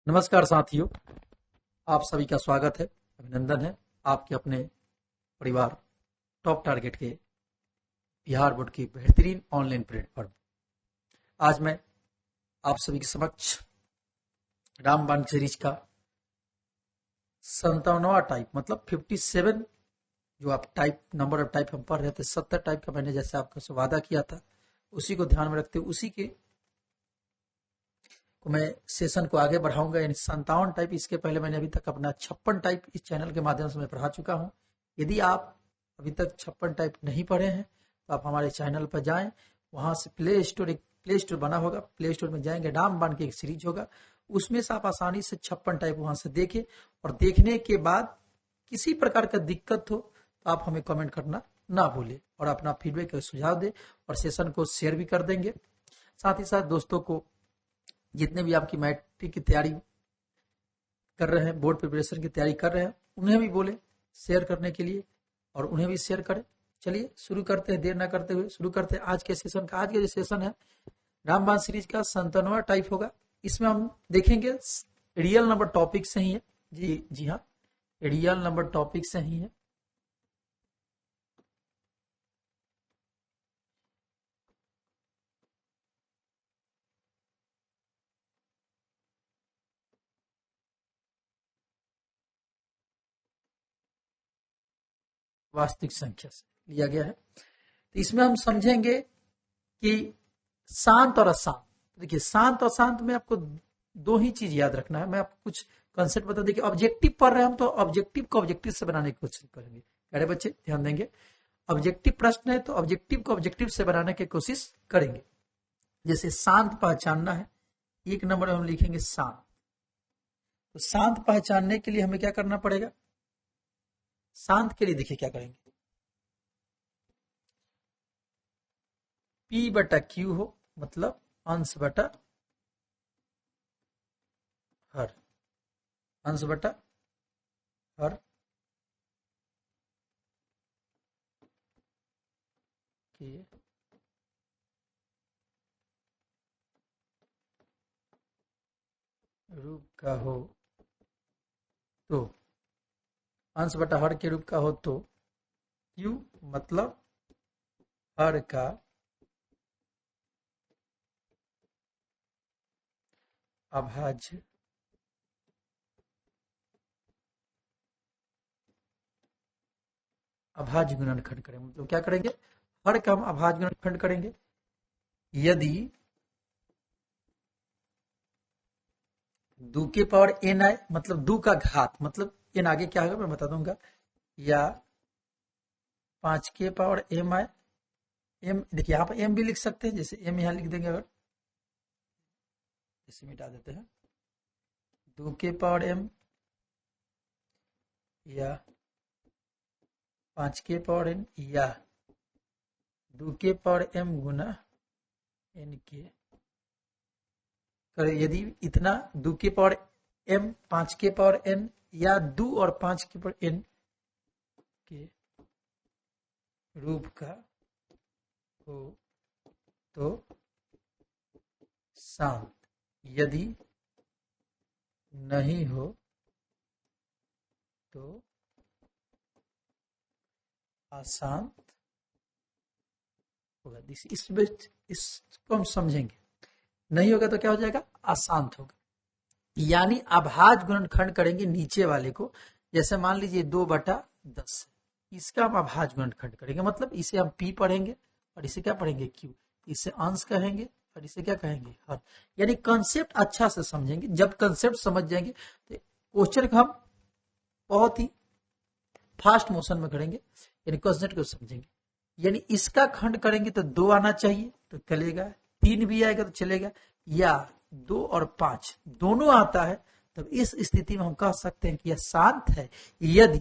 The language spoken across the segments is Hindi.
नमस्कार साथियों, आप सभी का स्वागत है, अभिनंदन है आपके अपने परिवार टॉप टारगेट के बिहार बोर्ड की बेहतरीन ऑनलाइन प्लेटफॉर्म। आज मैं आप सभी के समक्ष रामबाण सीरीज का 57वां टाइप मतलब 57 जो आप टाइप नंबर ऑफ टाइप हम पढ़ रहे थे 70 टाइप का मैंने जैसे आपका से वादा किया था उसी को ध्यान में रखते हुए उसी के को मैं सेशन को आगे बढ़ाऊंगा। यानी 57 टाइप, इसके पहले मैंने अभी तक अपना 56 टाइप इस चैनल के माध्यम से मैं पढ़ा चुका हूं। यदि आप अभी तक 56 टाइप नहीं पढ़े हैं तो आप हमारे चैनल पर जाएं, वहां से प्ले स्टोर बना होगा, प्ले स्टोर में जाएंगे, रामबाण की एक सीरीज होगा, उसमें से आप आसानी से 56 टाइप वहां से देखें और देखने के बाद किसी प्रकार का दिक्कत हो तो आप हमें कमेंट करना ना भूलें और अपना फीडबैक और सुझाव दें और सेशन को शेयर भी कर देंगे। साथ ही साथ दोस्तों को जितने भी आपकी मैट्रिक की तैयारी कर रहे हैं, बोर्ड प्रिपरेशन की तैयारी कर रहे हैं, उन्हें भी बोले शेयर करने के लिए और उन्हें भी शेयर करें। चलिए शुरू करते हैं, देर ना करते हुए शुरू करते हैं आज के सेशन का। आज का जो सेशन है रामबाण सीरीज का 57वां टाइप होगा। इसमें हम देखेंगे रियल नंबर टॉपिक से ही है। जी हाँ, रियल नंबर टॉपिक से ही है। वास्तविक संख्या से लिया गया है। तो इसमें हम समझेंगे कि शांत और अशांत। देखिए, शांत और अशांत में आपको दो ही चीज याद रखना है। मैं आपको कुछ कंसेप्ट बता। देखिए, ऑब्जेक्टिव पढ़ रहे हैं हम तो ऑब्जेक्टिव को ऑब्जेक्टिव से बनाने की कोशिश करेंगे। प्यारे बच्चे ध्यान देंगे, ऑब्जेक्टिव प्रश्न है तो ऑब्जेक्टिव को ऑब्जेक्टिव से बनाने की कोशिश करेंगे। जैसे शांत पहचानना है, 1 नंबर में हम लिखेंगे शांत। तो शांत पहचानने के लिए हमें क्या करना पड़ेगा? शांत के लिए देखिए क्या करेंगे, P बटा Q हो मतलब अंश बटा हर, अंश बटा हर के रूप का हो तो, अंश बटा हर के रूप का हो तो Q मतलब हर का अभाज्य गुणनखंड करेंगे। मतलब क्या करेंगे? हर का हम अभाज्य गुणनखंड करेंगे। यदि 2 के पावर n आए, मतलब 2 का घात, मतलब n आगे क्या होगा मैं बता दूंगा, या 5 के पावर m आए। m देखिए यहाँ पर m भी लिख सकते हैं, जैसे m यहाँ लिख देंगे, अगर इसे मिटा देते हैं, 2 के पावर m या 5 के पावर n या 2 के पावर m गुना n के करे। यदि इतना 2 के पावर m 5 के पावर n या 2 और 5 के पावर n के रूप का हो तो शांत, यदि नहीं हो तो अशांत होगा। इसको हम समझेंगे। नहीं होगा तो क्या हो जाएगा? अशांत होगा। यानी अभाज्य गुणनखंड करेंगे नीचे वाले को। जैसे मान लीजिए 2/10, इसका हम अभाज्य गुणनखंड करेंगे, मतलब इसे हम P पढ़ेंगे और इसे क्या पढ़ेंगे? Q। इसे अंश कहेंगे और इसे क्या कहेंगे? हर। यानी कंसेप्ट अच्छा से समझेंगे। जब कंसेप्ट समझ जाएंगे तो क्वेश्चन को हम बहुत ही फास्ट मोशन में करेंगे, यानी कंसेप्ट को समझेंगे। यानी इसका खंड करेंगे तो 2 आना चाहिए तो चलेगा, 3 भी आएगा तो चलेगा, या 2 और 5 दोनों आता है, तब इस स्थिति में हम कह सकते हैं कि यह शांत है। यदि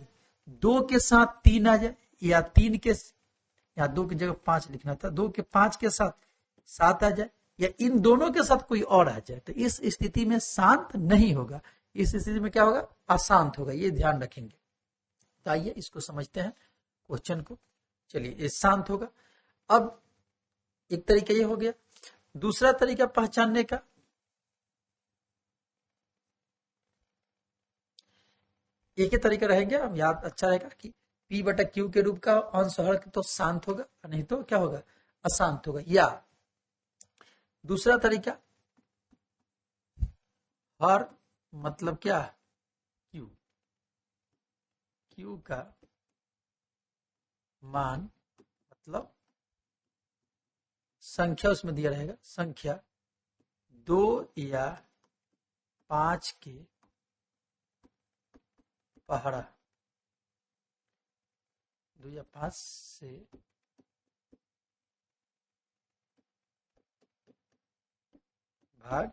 2 के साथ 3 आ जाए, या 3 के या 2 की जगह 5 लिखना था, 2 के 5 के साथ 7 आ जाए, या इन दोनों के साथ कोई और आ जाए, तो इस स्थिति में शांत नहीं होगा। इस स्थिति में क्या होगा? अशांत होगा। ये ध्यान रखेंगे। तो आइए इसको समझते हैं क्वेश्चन को। चलिए, ये शांत होगा। अब एक तरीका ये हो गया। दूसरा तरीका पहचानने का, एक ही तरीका रहेंगे, हम याद अच्छा रहेगा कि P बटा Q के रूप का अंश हर तो शांत होगा, नहीं तो क्या होगा, अशांत होगा। या दूसरा तरीका, हर मतलब क्या, Q, Q का मान मतलब संख्या उसमें दिया रहेगा, संख्या 2 या 5 के पहाड़ा, 2 या 5 से भाग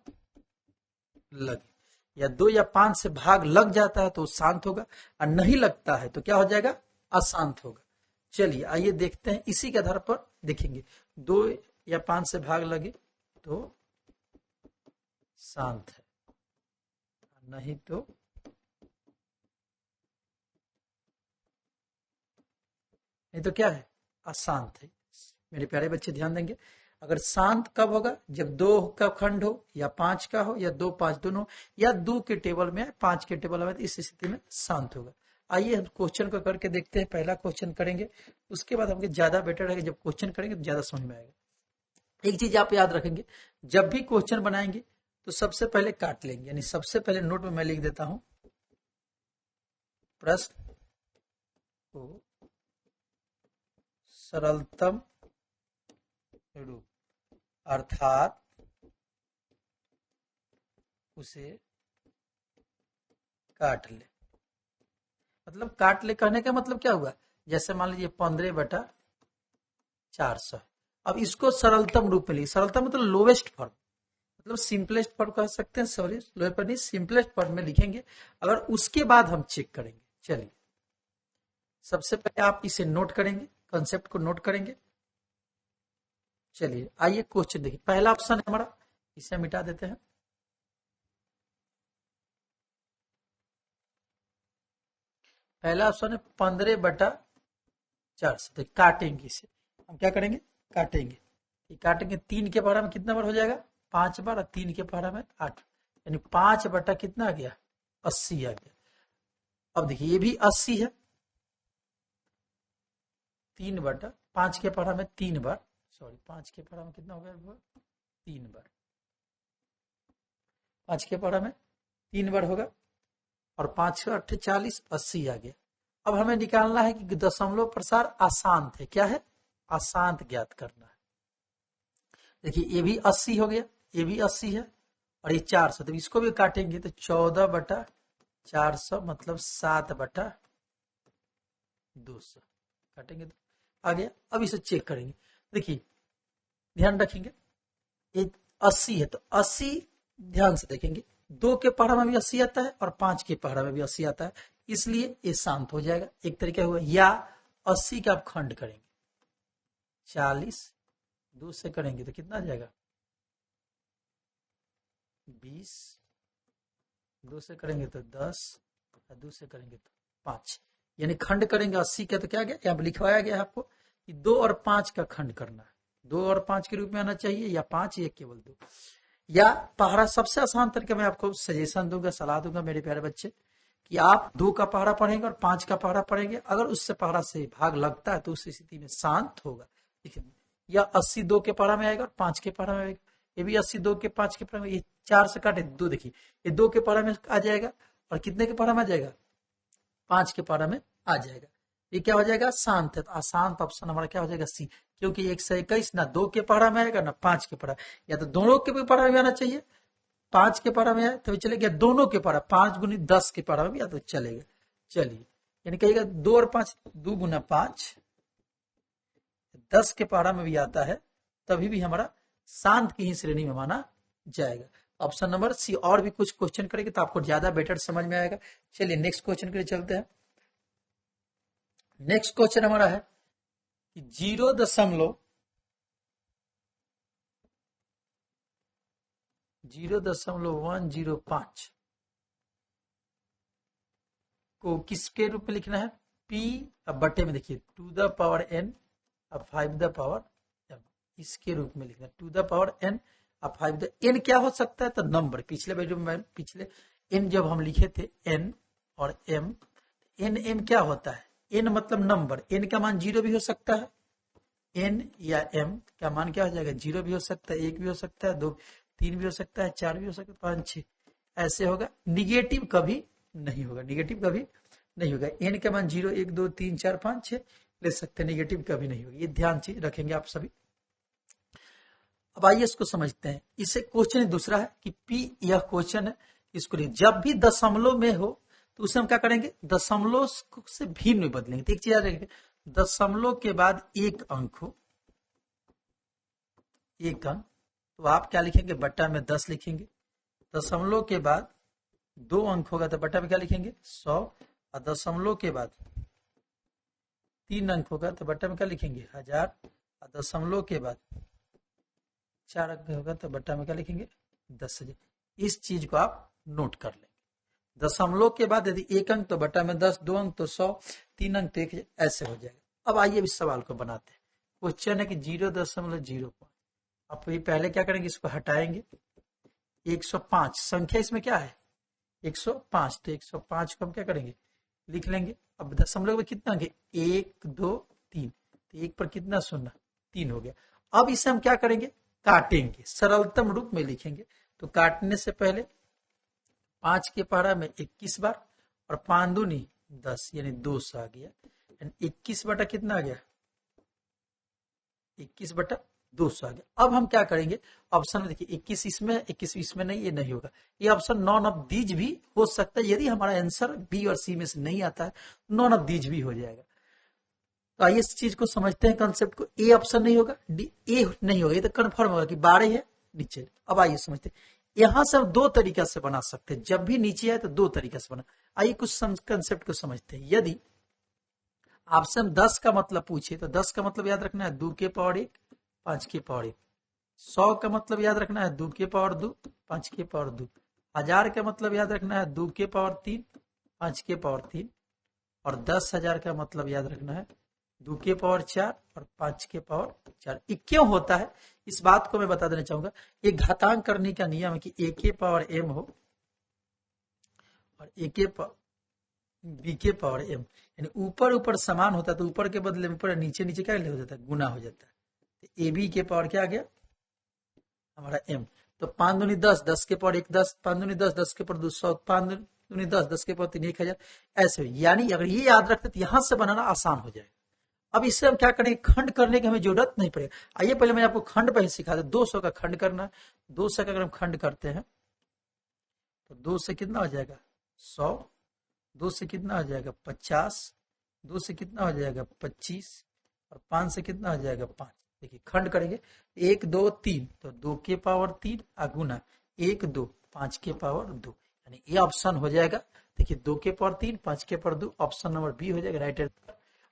लगे, या 2 या 5 से भाग लग जाता है तो शांत होगा, और नहीं लगता है तो क्या हो जाएगा, अशांत होगा। चलिए आइए देखते हैं, इसी के आधार पर देखेंगे। 2 या 5 से भाग लगे तो शांत है, नहीं तो क्या है, अशांत है। मेरे प्यारे बच्चे ध्यान देंगे, अगर शांत कब होगा, जब 2 का खंड हो या 5 का हो, या 2 5 दोनों, या 2 के टेबल में 5 के टेबल में, तो इस स्थिति में शांत होगा। आइए हम क्वेश्चन को करके देखते हैं। पहला क्वेश्चन करेंगे, उसके बाद हमको ज्यादा बेटर है, जब क्वेश्चन करेंगे तो ज्यादा समझ में आएगा। एक चीज आप याद रखेंगे, जब भी क्वेश्चन बनाएंगे तो सबसे पहले काट लेंगे, यानी सबसे पहले नोट में मैं लिख देता हूं, प्रश्न को सरलतम रूप, अर्थात उसे काट ले। मतलब काट ले कहने का मतलब क्या हुआ, जैसे मान लीजिए 15/400, अब इसको सरलतम रूप में लिखिए। सरलतम मतलब लोवेस्ट फॉर्म, मतलब सिंपलेस्ट फॉर्म कह सकते हैं, सॉरी लोएस्ट पर नहीं, सिंपलेस्ट फॉर्म में लिखेंगे। अगर उसके बाद हम चेक करेंगे, चलिए सबसे पहले आप इसे नोट करेंगे, कंसेप्ट को नोट करेंगे। चलिए आइए क्वेश्चन देखिए, पहला ऑप्शन है हमारा, इसे मिटा देते हैं। पहला ऑप्शन है 15/400, तो काटेंगे इसे, हम क्या करेंगे, काटेंगे। ये काटेंगे, 3 के पहाड़ा में कितना बार हो जाएगा, 5 बार, और 3 के पहाड़ा में 8, यानी 5 बटा कितना आ गया, 80 आ गया। अब देखिए ये भी 80 है, 3 बटा 5 के पहाड़ा में 3 बार, सॉरी 5 के पहाड़ा में कितना हो गया, 3 बार, 5 के पहाड़ा में 3 बार होगा, और 5 का 8 40, 80 आ गया। अब हमें निकालना है कि दशमलव प्रसार अशांत है, क्या है, अशांत ज्ञात करना है। देखिए ये भी 80 हो गया, ये भी 80 है, और ये 400, तो इसको भी काटेंगे तो 14/400 मतलब 7/200 काटेंगे तो आ गया। अब इसे चेक करेंगे, देखिए ध्यान रखेंगे, ये 80 है तो 80 ध्यान से देखेंगे, 2 के पहाड़ा में भी 80 आता है और 5 के पहाड़ा में भी 80 आता है, इसलिए ये शांत हो जाएगा। एक तरीका हुआ, या 80 का आप खंड करेंगे, 40 2 से करेंगे तो कितना आ जाएगा, 20, 2 से करेंगे तो 10, 2 से करेंगे तो 5, यानी खंड करेंगे 80 का, तो क्या गया, यहाँ लिखवाया गया है आपको कि 2 और 5 का खंड करना है, 2 और 5 के रूप में आना चाहिए, या 5 या केवल 2। या पहाड़ा सबसे आसान तरीका मैं आपको सजेशन दूंगा, सलाह दूंगा मेरे प्यारे बच्चे, कि आप 2 का पहाड़ा पढ़ेंगे और 5 का पहाड़ा पढ़ेंगे, अगर उससे पहाड़ा से भाग लगता है तो उस स्थिति में शांत होगा। देखिए या 80 2 के पहाड़ा में आएगा और 5 के पहाड़ा में आएगा, ये भी 80 2 के 5 के पहाड़ा में, ये 4 से काटे 2, देखिए ये 2 के पहाड़ा में आ जाएगा, और कितने के पहाड़ा में आ जाएगा, 5 के पहाड़ा में आ जाएगा। ये क्या हो जाएगा, शांत है, तो अशांत ऑप्शन हमारा क्या हो जाएगा, सी, क्योंकि 121 ना 2 के पहाड़ा में आएगा ना 5 के पहाड़ा, या तो दोनों के पहाड़ा में आना चाहिए, 5 के पहाड़ा में आए तो चलेगा, दोनों के पहाड़ा 5 गुनी 10 के पहाड़ा में भी या तो चलेगा। चलिए यानी कहिएगा 2 और 5 2 गुना 5, 10 के पहाड़ा में भी आता है, तभी भी हमारा शांत की ही श्रेणी में माना जाएगा। Option number C. और भी कुछ क्वेश्चन करेंगे तो आपको ज्यादा बेटर समझ में आएगा। चलिए नेक्स्ट क्वेश्चन के लिए चलते हैं। नेक्स्ट क्वेश्चन हमारा है कि 0.105 को किसके रूप में लिखना है, P अब बटे में, देखिए 2 द पावर n अब 5 द पावर m, इसके रूप में लिखना है 2 द पावर n अब 5 द, n क्या हो सकता है, तो नंबर, पिछले वीडियो में पिछले n जब हम लिखे थे n और m एन एम क्या होता है? एन मतलब नंबर, एन का मान 0 भी हो सकता है, एन या एम का मान क्या हो जाएगा? 0 भी हो सकता है, 1 भी हो सकता है, 2 3 भी हो सकता है, 4 भी हो सकता है, 5 6 ऐसे होगा। निगेटिव कभी नहीं होगा, निगेटिव कभी नहीं होगा। एन का मान 0 1 2 3 4 5 6 ले सकते हैं, निगेटिव कभी नहीं होगा। ये ध्यान चीज रखेंगे आप सभी। अब आइए इसको समझते हैं। इसे क्वेश्चन दूसरा है कि पी यह क्वेश्चन है, इसको जब भी दशमलव में हो तो उसे हम क्या करेंगे? दशमलव से भिन्न में बदलेंगे। तो एक चीज याद रखेंगे, दशमलव के बाद एक अंक हो, एक अंक, तो आप क्या लिखेंगे? बट्टा में 10 लिखेंगे। दशमलव के बाद 2 अंक होगा तो बट्टा में क्या लिखेंगे? 100। और दशमलव के बाद 3 अंक होगा तो बट्टा में क्या लिखेंगे? 1000। और दशमलव के बाद 4 अंक होगा तो बट्टा में क्या लिखेंगे? 10,000। इस चीज को आप नोट कर लेंगे। दशमलव के बाद यदि 1 अंक तो बट्टा में 10, 2 अंक तो 100, 3 अंक तो 1000, ऐसे हो जाएगा। अब आइए इस सवाल को बनाते हैं। क्वेश्चन है कि 0.05। अब पहले क्या करेंगे? इसको हटाएंगे। 105 संख्या इसमें क्या है? 105। तो 105 को हम क्या करेंगे? लिख लेंगे। अब दशमलव में कितना अंक है? 1 2 3, तो 1 पर कितना शून्य? 3 हो गया। अब इसे हम क्या करेंगे? काटेंगे, सरलतम रूप में लिखेंगे। तो काटने से पहले 5 के पहाड़ा में 21 बार और 5 दूनी 10 यानी 200 आ गया। 21 बटा कितना आ गया? 21 बटा 200 आ गया। अब हम क्या करेंगे? ऑप्शन में देखिए 21 इसमें, 21 इसमें नहीं, ये नहीं होगा। ये ऑप्शन नॉन ऑफ दीज भी हो सकता है। यदि हमारा आंसर बी और सी में से नहीं आता है, नॉन ऑफ दीज भी हो जाएगा। तो आइए इस चीज को समझते हैं, कंसेप्ट को। ए ऑप्शन नहीं होगा, डी ए नहीं होगा, ये तो कंफर्म होगा कि 12 है नीचे। अब आइए समझते हैं। यहां से हम 2 तरीका से बना सकते हैं। जब भी नीचे आए तो 2 तरीका से बना। आइए कुछ कंसेप्ट को समझते हैं। यदि आपसे हम 10 का मतलब पूछे तो 10 का मतलब याद रखना है 2 के पावर 1 5 के पावर 1। 100 का मतलब याद रखना है 2 के पावर 2 5 के पावर 2। 1000 का मतलब याद रखना है 2 के पावर 3 5 के पावर 3। और 10,000 का मतलब याद रखना है 2 के पावर 4 और 5 के पावर 4। ये क्यों होता है इस बात को मैं बता देना चाहूंगा। ये घातांक करने का नियम है कि a के पावर m हो और a के b के पावर m, यानी ऊपर ऊपर समान होता है तो ऊपर के बदले में ऊपर, नीचे नीचे क्या हो जाता है? गुना हो जाता है। तो ab के पावर क्या आ गया? हमारा m। तो 5 दूनी 10, 10 के पावर 1 10, 5 दूनी 10, 10 के पावर 2 100, 5 दूनी 10, 10 के पावर 3 1000, ऐसे। यानी अगर ये याद रखते तो यहां से बनाना आसान हो जाएगा। अब इससे हम क्या करेंगे? खंड करने की हमें जरूरत नहीं पड़ेगा। आइए पहले मैं आपको खंड पर ही सिखा दूं। 200 का खंड करना। 200 का अगर हम खंड करते हैं तो 2 से कितना हो जाएगा? 100। 2 से कितना हो जाएगा? 50। 2 से कितना हो जाएगा? 25। और 5 से कितना हो जाएगा? 5। देखिए खंड करेंगे 1 2 3, तो 2 के पावर 3 गुना 1 2 5 के पावर 2, यानी ये ऑप्शन हो जाएगा। देखिए 2 के पावर 3 5 के पावर 2, ऑप्शन नंबर बी हो जाएगा। Right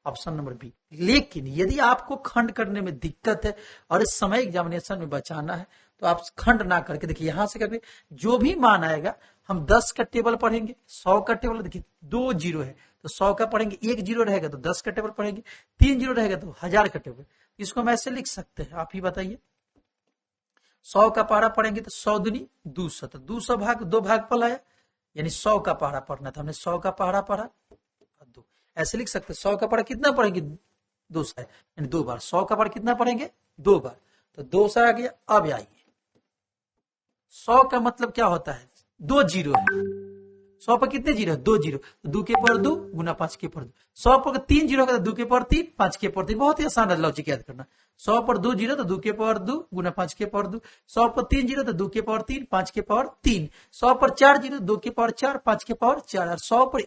option number B. लेकिन यदि आपको खंड करने में दिक्कत है और इस समय एग्जामिनेशन में बचाना है तो आप खंड ना करके देखिए यहां से करके जो भी मान आएगा हम 10 का टेबल पढ़ेंगे, 100 का टेबल। देखिए 2 जीरो है तो 100 का पढ़ेंगे, 1 जीरो रहेगा तो 10 का टेबल पढ़ेंगे, 3 जीरो रहेगा तो 1000 का टेबल। इसको हम ऐसे लिख सकते हैं, आप ही बताइए। 100 का पहाड़ा पढ़ेंगे तो 100 दूनी 200, तो 200 भाग 2 भाग पलाया, यानी 100 का पहाड़ा पढ़ना था हमने। 100 का पहाड़ा पढ़ा 2, ऐसे लिख सकते हैं। 100 का पहाड़ा कितना पढ़ेंगे? 200, यानी 2 बार। 100 का पहाड़ा कितना पढ़ेंगे? 2 बार, तो 200 आ गया। अब आइए 100 का मतलब क्या होता है? 2 जीरो है। 100 पर कितने जीरो है? 2 जीरो, तो 2 के पावर 2 गुना 5 के पावर 2। 100 पर 3 जीरो का तो 2 के पावर 3 5 के पावर 3। बहुत ही आसान है लॉजिक याद करना। 100 पर 2 जीरो तो 2 के पावर 2 गुना 5 के पावर 2। 100 पर 3 जीरो तो 2 के पावर 3 5 के पावर 3। 100 पर 4 जीरो 2 के पावर 4 5 के पावर 4। और 100 पर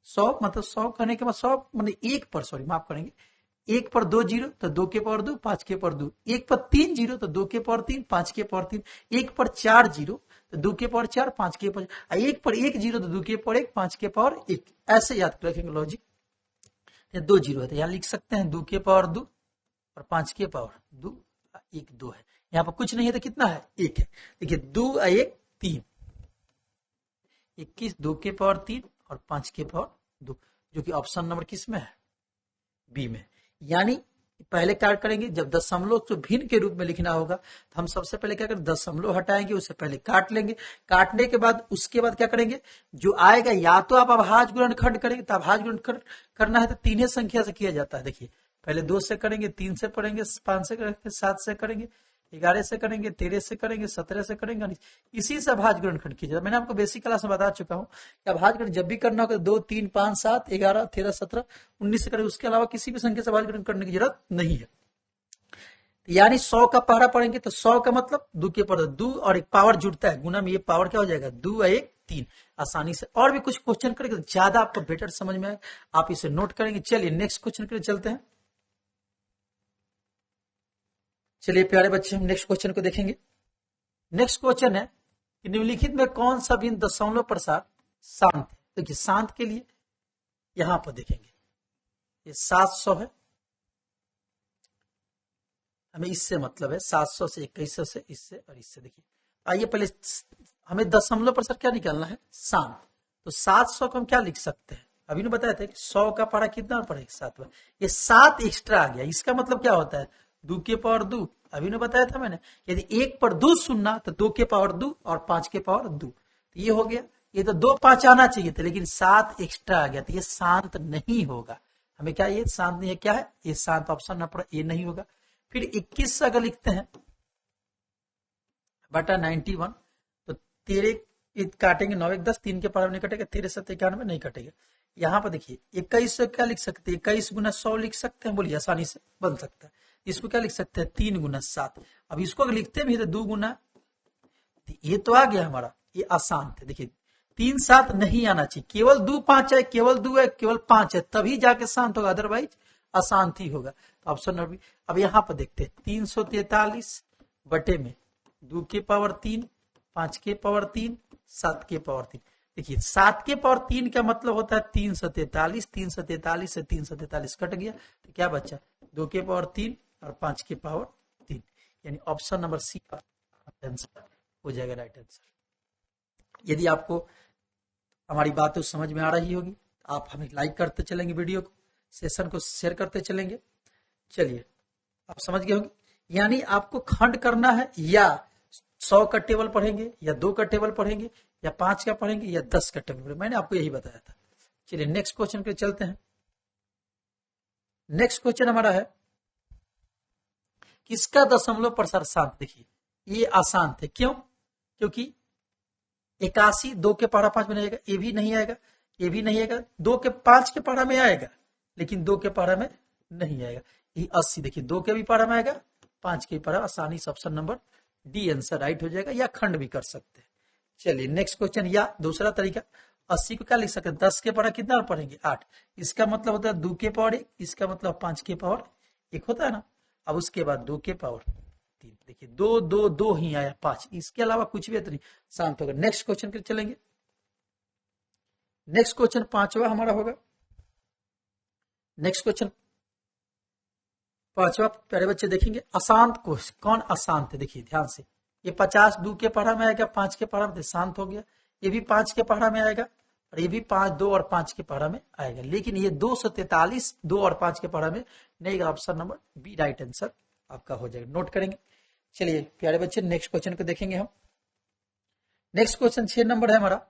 100 मतलब 100 करने के बाद 100 मतलब 1 पर, सॉरी माफ करेंगे, 1 पर 2 जीरो तो 2 के पावर 2 5 के पावर 2। 1 पर 3 जीरो तो 2 के पावर 3 5 के पावर 3। 1 पर 4 जीरो तो 2 के पावर 4 5 के पावर, 1 पर 1 जीरो तो 2 के पावर 1 5 के पावर 1। ऐसे याद रखेंगे लॉजिक। 2 जीरो है तो यहाँ लिख सकते हैं 2 के पावर 2 और 5 के पावर 2, 1 2 है। यहाँ पर कुछ नहीं है तो कितना है? 1 है। देखिए 2 1 3, 21 2 के पावर 3 और 5 के पावर 2, जो कि ऑप्शन नंबर किस में है? बी में। यानी पहले क्या करेंगे, जब दशमलव को भिन्न के रूप में लिखना होगा तो हम सबसे पहले क्या करें, दशमलव हटाएंगे, उससे पहले काट लेंगे। काटने के बाद उसके बाद क्या करेंगे, जो आएगा या तो आप अभाज्य गुणनखंड करेंगे, तो अभाज्य गुणनखंड करना है तो तीन ही संख्या से किया जाता है। देखिए पहले 2 से करेंगे, 3 से पढ़ेंगे, 5 से करेंगे, 7 से करेंगे, 11 से करेंगे, 13 से करेंगे, 17 से करेंगे, इसी से अभाज्य गुणनखंड किया जाता है। मैंने आपको बेसिक क्लास में बता चुका हूं कि अभाज्य गुणन जब भी करना होगा 2, 3, 5, 7, 11, 13, 17, 19 से करेंगे, उसके अलावा किसी भी संख्या से अभाज्य गुणन करने की जरूरत नहीं है। यानी 100 का पहरा पढ़ेंगे तो 100 का मतलब 2 के पर 2 और एक पावर जुड़ता है, गुना में ये पावर क्या हो जाएगा, 2 और 1 3। आसानी से और भी कुछ क्वेश्चन करेंगे तो ज्यादा आपको बेटर समझ में आए, आप इसे नोट करेंगे। चलिए नेक्स्ट क्वेश्चन के लिए चलते हैं। चलिए प्यारे बच्चे, हम नेक्स्ट क्वेश्चन को देखेंगे। नेक्स्ट क्वेश्चन है कि निम्नलिखित में कौन सा बिंदु दशमलव प्रसार शांत है। देखिए शांत के लिए यहां पर देखेंगे ये 700 है, हमें इससे मतलब है 700 से 2100 से इससे और इससे। देखिए आइए पहले हमें दशमलव प्रसार क्या निकालना है, शांत। तो 700 को हम क्या लिख सकते हैं, अभी ने बताया था कि 100 का पढ़ा कितना पड़ेगा 7 बार, ये 7 एक्स्ट्रा आ गया। इसका मतलब क्या होता है, 2 के पावर 2। अभी ने बताया था मैंने, यदि 1 पर 2 सुनना तो 2 के पावर 2 और 5 के पावर 2, तो ये हो गया। ये तो 2 5 आना चाहिए था, लेकिन 7 एक्स्ट्रा आ गया, तो ये शांत नहीं होगा। हमें क्या ये शांत नहीं है, क्या है ये शांत, ऑप्शन नंबर ए नहीं होगा। फिर 21 अगर लिखते हैं बटा 91, तो 13 काटेंगे, 9 1 10, 3 के पावर नहीं कटेगा, 13 7 91 नहीं कटेगा। यहाँ पर देखिए 21 से क्या लिख सकते हैं, 21 गुना 100 लिख सकते हैं, बोलिए आसानी से बन सकता है। इसको क्या लिख सकते हैं, 3 गुना 7। अब इसको अगर लिखते भी तो 2 गुना, ये तो आ गया हमारा, ये आसान थे। देखिए 3 7 नहीं आना चाहिए, केवल 2 5 है, केवल 2 है, केवल 5 है, तभी जाके शांत होगा, अदरवाइज अशांत ही होगा। तो ऑप्शन नंबर। अब यहां पर देखते हैं 343 बटे में 2 के पावर 3, 5 के पावर 3, 7 के पावर 3। देखिए 7 के पावर 3 का मतलब होता है 343, 343 से 343 कट गया, तो क्या बचा, 2 के पावर 3 और 5 के पावर 3, यानी ऑप्शन नंबर सी आंसर हो जाएगा राइट आंसर। यदि आपको हमारी बात समझ में आ रही होगी तो आप हमें लाइक करते चलेंगे, वीडियो को, सेशन को शेयर करते चलेंगे। चलिए आप समझ गए होंगे, यानी आपको खंड करना है, या 100 का टेबल पढ़ेंगे, या 2 का टेबल पढ़ेंगे, या 5 का पढ़ेंगे, या 10 का टेबल पढ़ेंगे। मैंने आपको यही बताया था। चलिए नेक्स्ट क्वेश्चन पे चलते हैं। नेक्स्ट क्वेश्चन हमारा है किसका दशमलव प्रसार शांत। देखिए ये आसान थे, क्यों, क्योंकि 81 2 के पहाड़ा 5 में नहीं आएगा, ये भी नहीं आएगा, ये भी नहीं आएगा, 2 के 5 के पहाड़ा में आएगा, लेकिन 2 के पहाड़ा में नहीं आएगा। ये 80 देखिए 2 के भी पहाड़ा में आएगा, 5 के पहाड़ा, आसानी से option number D answer right हो जाएगा, या खंड भी कर सकते हैं। चलिए नेक्स्ट क्वेश्चन, या दूसरा तरीका 80 को क्या लिख सकते हैं, 10 के पहाड़ा कितना पढ़ेंगे 8, इसका मतलब होता है 2 के पावर 1, इसका मतलब 5 के पावर 1 होता है ना। अब उसके बाद 2 के पावर 3, देखिए 2 2 2 ही आया, 5, इसके अलावा कुछ भी नहीं, शांत होगा। नेक्स्ट क्वेश्चन के चलेंगे। नेक्स्ट क्वेश्चन 5वां हमारा होगा। नेक्स्ट क्वेश्चन 5वां प्यारे बच्चे देखेंगे, अशांत को कौन अशांत है। देखिए ध्यान से, ये 50 2 के पहाड़ा में आएगा, 5 के पहाड़ा में शांत हो गया, ये भी 5 के पहाड़ा में आएगा, और ये भी 5 2 और 5 के पहाड़ा में आएगा, लेकिन ये 243 2 और 5 के पहाड़ा में नहीं। Option number B right answer आपका हो जाएगा, नोट करेंगे। चलिए प्यारे बच्चे नेक्स्ट क्वेश्चन को देखेंगे हम। नेक्स्ट क्वेश्चन 6 नंबर है हमारा,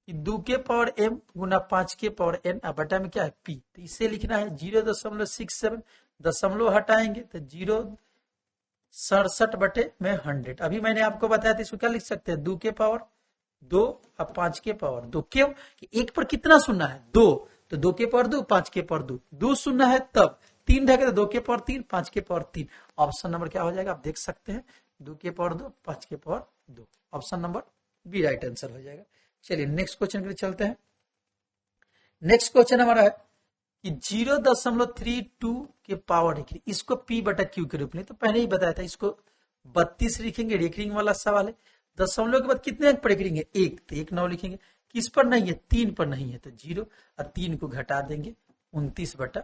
2 के पावर m गुना 5 के पावर n, बटा में क्या है p, तो इसे लिखना है 0.67, दशमलव हटाएंगे तो 0.67 बटे में 100। अभी मैंने आपको बताया था, इसको क्या लिख सकते हैं, 2 के पावर 2 और 5 के पावर 2, क्यों कि 1 पर कितना सुनना है 2, तो 2 के पावर 2 5 के पावर 2, 2 सुनना है तब 3 रहेगा, तो 2 के पावर 3 5 के पावर 3। ऑप्शन नंबर क्या हो जाएगा, आप देख सकते हैं 2 के पावर 2 5 के power 2, option number B right answer हो जाएगा। चलिए नेक्स्ट क्वेश्चन के लिए चलते हैं। नेक्स्ट क्वेश्चन हमारा है कि 0.32 के पावर लिखिए, इसको p बटा q के रूप में, तो पहले ही बताया था, इसको 32 लिखेंगे, रेकरिंग वाला सवाल है। दशमलव के बाद कितने अंक पर रेकरिंग है 1, तो 1 9 लिखेंगे, किस पर नहीं है 3 पर नहीं है, तो 0 और 3 को घटा देंगे 29 बटा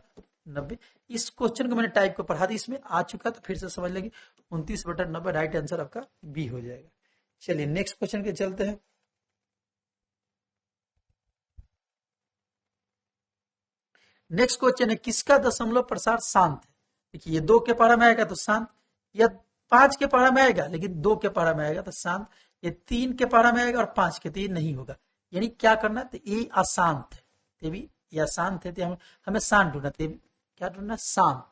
90। इस क्वेश्चन को मैंने टाइप को पढ़ा दी, इसमें आ चुका, तो फिर से समझ लेंगे 29 बटा 90 राइट आंसर आपका बी हो जाएगा। चलिए नेक्स्ट क्वेश्चन के चलते हैं। नेक्स्ट क्वेश्चन है किसका दशमलव प्रसार शांत है। देखिए ये 2 के पारा में आएगा तो शांत, या 5 के पारा में आएगा लेकिन 2 के पारा में आएगा तो शांत, ये 3 के पारा में आएगा और 5 के, तो ये नहीं होगा। यानी क्या करना है, तो ये अशांत है, तो भी ये अशांत है, तो हमें शांत ढूंढना, तो क्या ढूंढना, शांत।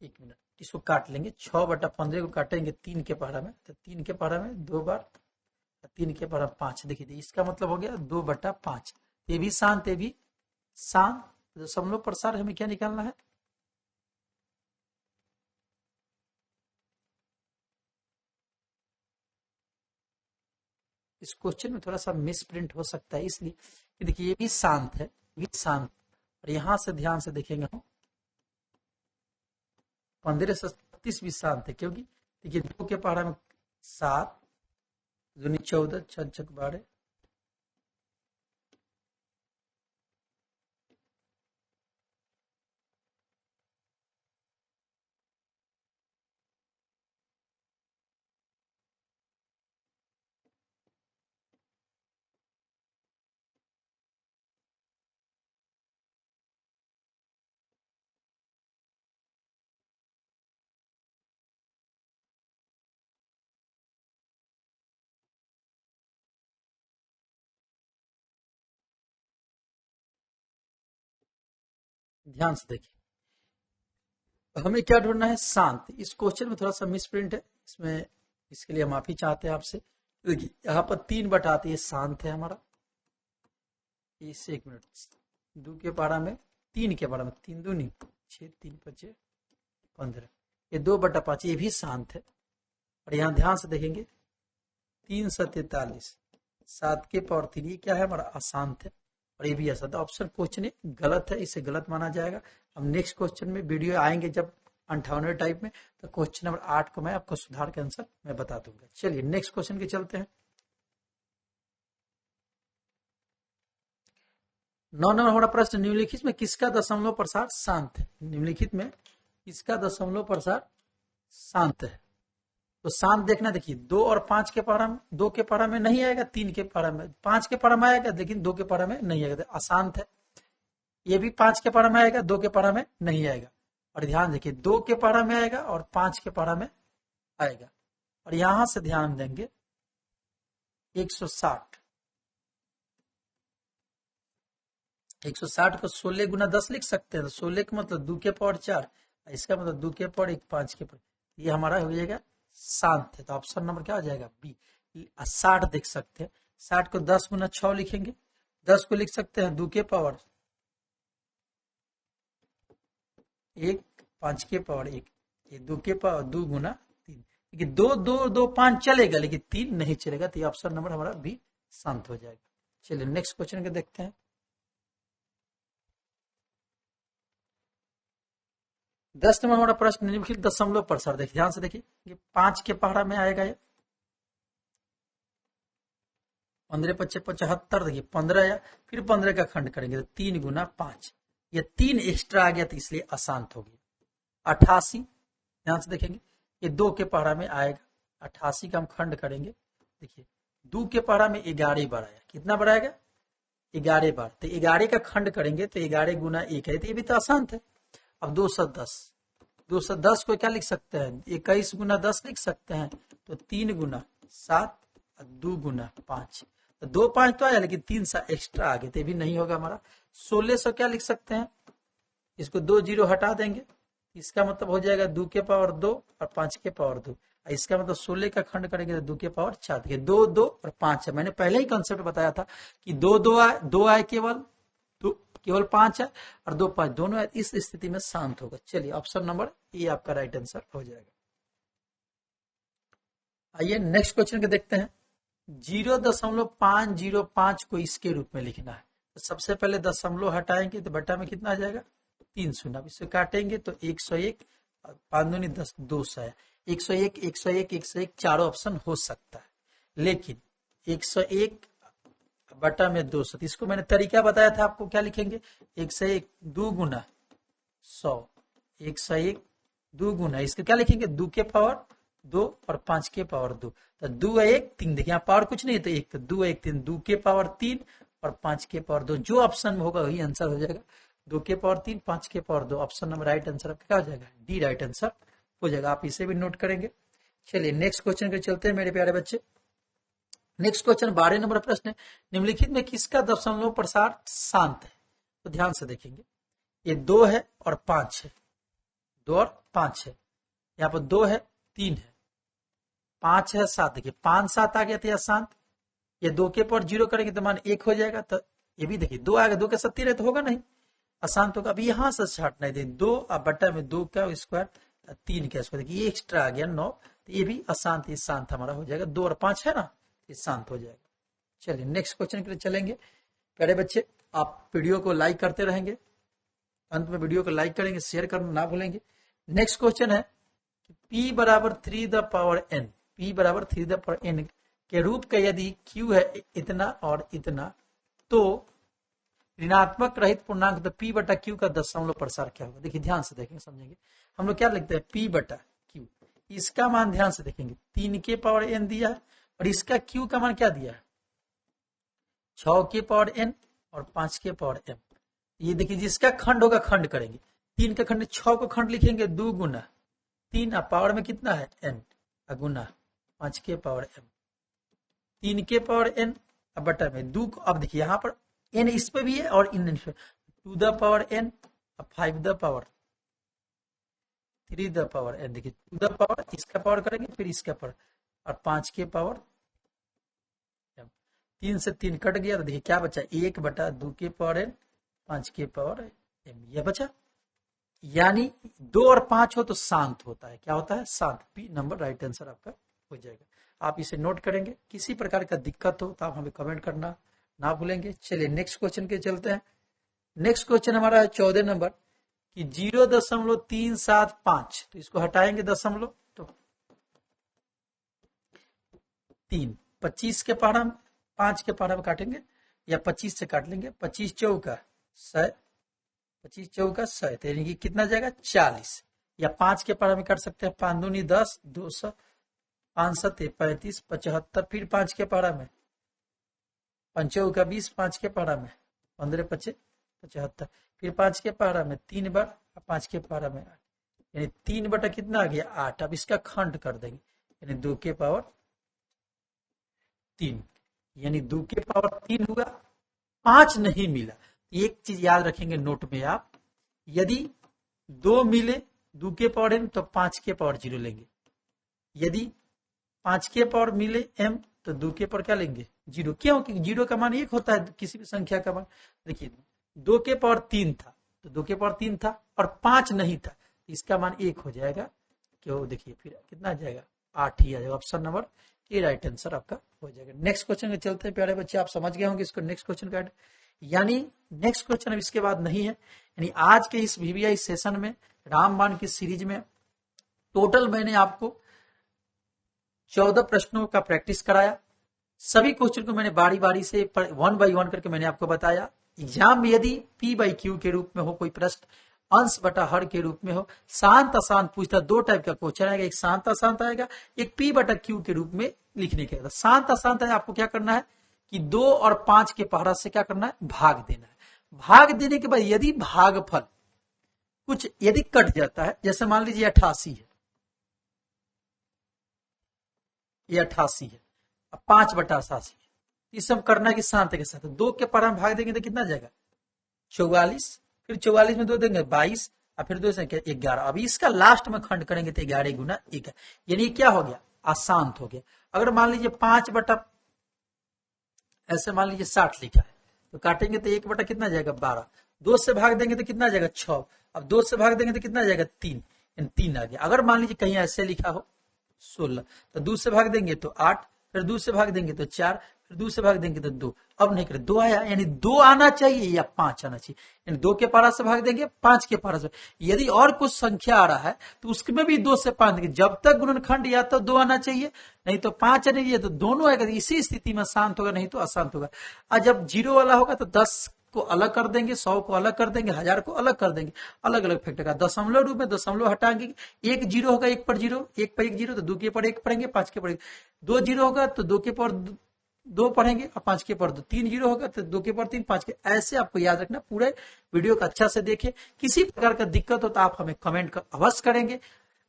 1 मिनट, इसको काट लेंगे, 6/15 को काटेंगे 3 के पारा में, तो 3 के पारा में 2 बार, 3 के पारा 5, देखिए इसका मतलब हो गया 2/5। ये भी शांत, ये भी शांत, तो समलोह प्रसार हमें क्या निकालना है, इस क्वेश्चन में थोड़ा सा मिस प्रिंट हो सकता है, इसलिए देखिए ये भी शांत है, भी शांत, और यहां से ध्यान से देखेंगे हम 15 से 36 भी शांत है, क्योंकि देखिए 2 के पारा में 7 दूनी 14, 6 छक 12, ध्यान से देखिए हमें क्या ढूंढना है, शांत। इस क्वेश्चन में थोड़ा सा मिस प्रिंट है, इसमें इसके लिए माफी चाहते हैं आपसे। देखिए यहाँ पर 3/8 ये शांत है हमारा, इस 1 मिनट, 2 के पारा में 3 के पारा में 3 दूनी 6, 3 5 15, ये 2/5 ये भी शांत है। और यहाँ ध्यान से देखेंगे 3 से 43, 7 के पावर 3, ये क्या है हमारा, अशांत है, और ये भी अशांत। ऑप्शन क्वेश्चन गलत है, इसे गलत माना जाएगा। हम नेक्स्ट क्वेश्चन में वीडियो आएंगे जब 58वें टाइप में, तो क्वेश्चन नंबर 8 को मैं आपको सुधार के आंसर मैं बता दूंगा। चलिए नेक्स्ट क्वेश्चन के चलते हैं। 9 नंबर हमारा प्रश्न, निम्नलिखित में किसका दशमलव प्रसार शांत है, निम्नलिखित में किसका दशमलव प्रसार शांत है, तो शांत देखना, देखिए 2 और 5 के पारा में, 2 के पारा में नहीं आएगा, 3 के पारा में, 5 के पारा में आएगा लेकिन 2 के पारा में नहीं आएगा, तो अशांत है। ये भी 5 के पारा में आएगा, 2 के पारा में नहीं आएगा, और ध्यान देखिए 2 के पारा में आएगा और 5 के पारा में आएगा, और यहां से ध्यान देंगे 160, 160 को 16 गुना 10 लिख सकते हैं, तो 16 का मतलब 2 के पावर 4, इसका मतलब 2 के पावर 1, 5 के पावर, ये हमारा हो जाएगा शांत है। तो ऑप्शन नंबर क्या हो जाएगा, बी। 60 देख सकते हैं, 60 को 10 गुना 6 लिखेंगे, 10 को लिख सकते हैं 2 के पावर 1, 5 के पावर 1, ये 2 के पावर 2 गुना 3, देखिए 2 2 2 5 चलेगा लेकिन 3 नहीं चलेगा, तो ये ऑप्शन नंबर हमारा बी शांत हो जाएगा। चलिए नेक्स्ट क्वेश्चन के देखते हैं। 10 नंबर हमारा प्रश्न, निम्नलिखित दशमलव प्रसार, देखिए ध्यान से देखिए, ये 5 के पहाड़ा में आएगा, ये 15 5 75, देखिए 15 या फिर 15 का खंड करेंगे तो 3 गुना 5, ये 3 एक्स्ट्रा आ गया तो इसलिए अशांत हो गया। 88, ध्यान से देखेंगे ये 2 के पहाड़ा में आएगा, 88 का हम खंड करेंगे, देखिए 2 के पहाड़ा में 11 बार आया, कितना बार आएगा, 11 बार, तो 11 का खंड करेंगे तो 11 गुना 1 है, तो ये भी तो अशांत है। अब 210, 210 को क्या लिख सकते हैं, 21 गुना 10 लिख सकते हैं, तो 3 गुना 7 और 2 गुना 5, तो 2 5 तो आया लेकिन 3 सा एक्स्ट्रा आ गए, तो भी नहीं होगा हमारा। 1600 क्या लिख सकते हैं, इसको 2 0 हटा देंगे, इसका मतलब हो जाएगा 2 के पावर 2 और 5 के पावर 2, इसका मतलब 16 का खंड करेंगे तो 2 के पावर 4, देखिए 2 2 और 5 है। मैंने पहले ही कंसेप्ट बताया था कि 2 2 आए, 2 आए केवल 5 है और 2 5 दोनों है, इस स्थिति में शांत होगा। चलिए ऑप्शन नंबर ये आपका राइट आंसर हो जाएगा। आइए नेक्स्ट क्वेश्चन के देखते हैं। 0.505 को इसके रूप में लिखना है, तो सबसे पहले दशमलव हटाएंगे तो बटा में कितना आ जाएगा, 3 शून्य, अब इसे काटेंगे तो 101 और 5 दूनी 10, 200 है, 101 101 101 चारों ऑप्शन हो सकता है, लेकिन 101 बटा में 200, इसको मैंने तरीका बताया था आपको, क्या लिखेंगे 101 2 गुना 100, 101 2 गुना, इसको क्या लिखेंगे 2 के पावर 2 और 5 के पावर 2, तो 2 1 3, देखिए यहाँ पावर कुछ नहीं है तो 1, तो 2 1 3, 2 के पावर 3 और 5 के पावर 2, जो ऑप्शन में होगा वही आंसर हो जाएगा। 2 के पावर 3, 5 के power 2। Option number right answer आपका क्या हो जाएगा? डी राइट आंसर हो जाएगा। आप इसे भी नोट करेंगे। चलिए नेक्स्ट क्वेश्चन के चलते हैं मेरे प्यारे बच्चे। नेक्स्ट क्वेश्चन 12 नंबर प्रश्न है, निम्नलिखित में किसका दशमलव प्रसार शांत है? तो ध्यान से देखेंगे, ये 2 है और 5 है, 2 और 5 है, यहाँ पर 2 है 3 है 5 है 7। देखिए 5 7 आ गया था शांत। ये 2 के पावर 0 करेंगे तो मान 1 हो जाएगा। तो ये भी देखिए 2 आएगा, 2 के 70 रहे तो होगा नहीं, अशांत होगा। अभी यहां से छाटना है, 2 अब बटा में 2 का स्क्वायर 3 का स्क्वायर, देखिए ये एक्स्ट्रा आ गया 9, तो ये भी अशांत, ये शांत हमारा हो जाएगा। 2 और 5 है ना, ये शांत हो जाएगा। चलिए नेक्स्ट क्वेश्चन के लिए चलेंगे। प्यारे बच्चे आप वीडियो को लाइक करते रहेंगे, अंत में वीडियो को लाइक करेंगे, शेयर करना ना भूलेंगे। नेक्स्ट क्वेश्चन है p बराबर 3 द पावर n, p बराबर 3 द पावर n के रूप का यदि q है इतना और इतना, तो ऋणात्मक रहित पूर्णांक तो p बटा q का दशमलव प्रसार क्या होगा? देखिए ध्यान से देखेंगे, समझेंगे। हम लोग क्या लिखते हैं? p बटा q, इसका मान ध्यान से देखेंगे 3 के पावर n दिया है और इसका q का मान क्या दिया है? 6 के पावर n और 5 के पावर m। ये देखिए जिसका खंड होगा खंड करेंगे, 3 का खंड 6 को खंड लिखेंगे 2 गुना 3, अब पावर में कितना है n, गुना 5 के पावर m, 3 के पावर n अब बटा में 2 को। अब देखिए यहाँ पर n इस पे भी है और इन 2 द पावर n, अब 5 the power 3 the power n। देखिए 2 द पावर, इसका पावर करेंगे फिर इसका पावर, और 5 के पावर m। 3 से 3 कट गया तो देखिए क्या बचा? 1 बटा 2 के पावर n, 5 के पावर m, यह बचा। यानी 2 और 5 हो तो शांत होता है। क्या होता है? शांत। पी नंबर राइट आंसर आपका हो जाएगा। आप इसे नोट करेंगे। किसी प्रकार का दिक्कत हो तो आप हमें कमेंट करना ना भूलेंगे। चलिए नेक्स्ट क्वेश्चन के चलते हैं। नेक्स्ट क्वेश्चन हमारा है 14 नंबर कि 0.375, तो इसको हटाएंगे दशमलव, तो 3, 25 के पहाड़ा में 5 के पहाड़ा में काटेंगे या 25 से काट लेंगे, 25 चौका 100, 25 चौका 100, तो यानी कि कितना जाएगा? 40, या 5 के पहाड़ा में काट सकते हैं, 5 दूनी 10, 200, 5 7 35, 75, फिर 5 के पहाड़ा में 5 चौका 20, 5 के पहाड़ा में 15 25 75, फिर 5 के पहाड़ा में 3 बार, 5 के पहाड़ा में 8, यानी 3 बटा कितना आ गया? 8। अब इसका खंड कर देंगे, यानी 2 के पावर 3, यानी 2 के पावर 3 हुआ। 5 नहीं मिला। एक चीज याद रखेंगे नोट में आप, यदि 2 मिले 2 के पावर n तो 5 के पावर 0 लेंगे, यदि 5 के पावर मिले m तो 2 के पावर क्या लेंगे? 0। क्यों? क्योंकि 0 का मान 1 होता है किसी भी संख्या का मान। देखिए 2 के पावर 3 था तो 2 के पावर 3 था और 5 नहीं था, इसका मान 1 हो जाएगा। क्यों? देखिए फिर कितना आ जाएगा? 8 ही आ जाएगा। Option number A right answer आपका हो जाएगा। नेक्स्ट क्वेश्चन के चलते हैं प्यारे बच्चे, आप समझ गए होंगे इसको। नेक्स्ट क्वेश्चन का यानी नेक्स्ट क्वेश्चन अब इसके बाद नहीं है। यानी आज के इस वीवीआई सेशन में रामबाण की सीरीज में टोटल मैंने आपको 14 प्रश्नों का प्रैक्टिस कराया। सभी क्वेश्चन को मैंने बारी बारी से 1 बाई 1 करके मैंने आपको बताया। एग्जाम में यदि p बाई क्यू के रूप में हो कोई प्रश्न, अंश बटा हर के रूप में हो, शांत अशांत पूछता, 2 टाइप का क्वेश्चन आएगा, एक शांत अशांत आएगा, एक p बटा क्यू के रूप में लिखने के। शांत अशांत है, आपको क्या करना है कि 2 और 5 के पहाड़ा से क्या करना है? भाग देना है। भाग देने के बाद यदि भागफल कुछ यदि कट जाता है, जैसे मान लीजिए 88 है, ये 88 है, अब 5 बटा 88 है, इस सब करना है कि शांत के साथ 2 के पहाड़ा में भाग देंगे तो कितना जाएगा? 44, फिर 44 में 2 देंगे 22, और फिर 2 से 11। अभी इसका लास्ट में खंड करेंगे तो 11 गुना 1 है, यानी क्या हो गया? अशांत हो गया। अगर मान लीजिए 5 बटा ऐसे मान लीजिए 60 लिखा है तो काटेंगे तो 1 बटा कितना जाएगा? 12, 2 से भाग देंगे तो कितना जाएगा? 6, अब 2 से भाग देंगे तो कितना जाएगा? 3, यानी 3 आ गया। अगर मान लीजिए कहीं ऐसे लिखा हो 16, तो 2 से भाग देंगे तो 8, फिर 2 से भाग देंगे तो 4, फिर 2 से भाग देंगे तो 2। अब नहीं करे 2 आया, यानी 2 आना चाहिए या 5 आना चाहिए, यानी 2 के पारा से भाग देंगे, 5 के पारा से। यदि और कुछ संख्या आ रहा है तो उसमें भी 2 से 5 देंगे। जब तक गुणनखंड या तो 2 आना चाहिए, नहीं तो 5 आना चाहिए, तो दोनों आएगा। इसी स्थिति में शांत होगा, नहीं तो अशांत होगा। और जब 0 वाला होगा तो 10 को अलग कर देंगे, 100 को अलग कर देंगे, 1000 को अलग कर देंगे, अलग अलग फैक्टर का। दशमलव रूप में दशमलव हटाएंगे, 1 0 होगा 1 पर 0, 1 पर 1 0, तो 2 के पर 1 पढ़ेंगे, 5 के पर 1, 2 0 होगा तो 2 के पर 2 पढ़ेंगे और 5 के पर 2, 3 जीरो होगा तो 2 के पर 3, 5 के, ऐसे आपको याद रखना। पूरे वीडियो को अच्छा से देखें। किसी प्रकार का दिक्कत हो तो आप हमें कमेंट अवश्य करेंगे।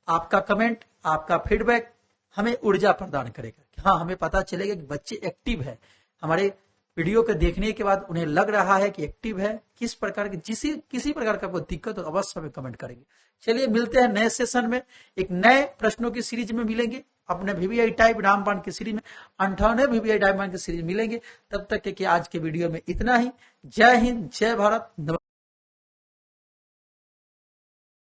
आपका कमेंट, आपका फीडबैक हमें ऊर्जा प्रदान करेगा कि हाँ, हमें पता चलेगा कि बच्चे एक्टिव है। हमारे वीडियो को देखने के बाद उन्हें लग रहा है कि एक्टिव है। किस प्रकार की किसी प्रकार का कोई दिक्कत हो तो अवश्य हमें कमेंट करेंगे। चलिए मिलते हैं नए सेशन में, एक नए प्रश्नों की सीरीज में मिलेंगे। अपने VVI टाइप रामबाण की सीरीज में 58 VVI रामबाण की सीरीज मिलेंगे। तब तक के आज के वीडियो में इतना ही। जय हिंद, जय भारत, नमस्कार।